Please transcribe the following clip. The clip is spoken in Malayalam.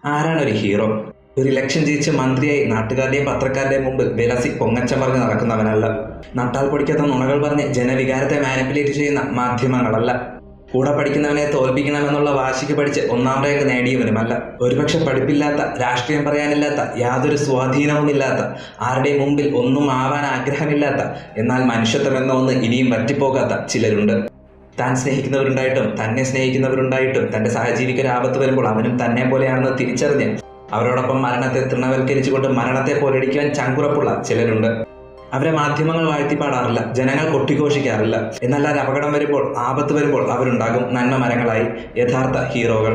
ആരാണ് ഒരു ഹീറോ? ഒരു ഇലക്ഷൻ ജയിച്ച് മന്ത്രിയായി നാട്ടുകാരുടെയും പത്രക്കാരുടെയും മുമ്പ് വിലസി പൊങ്ങച്ചം പറഞ്ഞ് നടക്കുന്നവനല്ല. നട്ടാൽ പൊടിക്കാത്ത നുണകൾ പറഞ്ഞ് ജനവികാരത്തെ മാനിപ്പുലേറ്റ് ചെയ്യുന്ന മാധ്യമങ്ങളല്ല. കൂടെ പഠിക്കുന്നവനെ തോൽപ്പിക്കണമെന്നുള്ള വാശിക്ക് പഠിച്ച് ഒന്നാം റാങ്ക് നേടിയവനുമല്ല. ഒരുപക്ഷെ പഠിപ്പില്ലാത്ത, രാഷ്ട്രീയം പറയാനില്ലാത്ത, യാതൊരു സ്വാധീനവുമില്ലാത്ത, ആരുടെയും മുമ്പിൽ ഒന്നും ആവാൻ ആഗ്രഹമില്ലാത്ത, എന്നാൽ മനുഷ്യത്വം എന്ന ഒന്ന് ഇനിയും വറ്റിപ്പോകാത്ത ചിലരുണ്ട്. താൻ സ്നേഹിക്കുന്നവരുണ്ടായിട്ടും തന്നെ സ്നേഹിക്കുന്നവരുണ്ടായിട്ടും തൻ്റെ സഹജീവിക്കൊരു ആപത്ത് വരുമ്പോൾ അവനും തന്നെ പോലെയാണെന്ന് തിരിച്ചറിഞ്ഞ് അവരോടൊപ്പം മരണത്തെ തൃണവൽക്കരിച്ചുകൊണ്ട് മരണത്തെ പോലടിക്കുവാൻ ചങ്കുറപ്പുള്ള ചിലരുണ്ട്. അവരെ മാധ്യമങ്ങൾ വാഴ്ത്തിപ്പാടാറില്ല, ജനങ്ങൾ കൊട്ടിഘോഷിക്കാറില്ല. എന്നാൽ ഒരു അപകടം വരുമ്പോൾ, ആപത്ത് വരുമ്പോൾ അവരുണ്ടാകും നന്മ മരങ്ങളായി, യഥാർത്ഥ ഹീറോകൾ.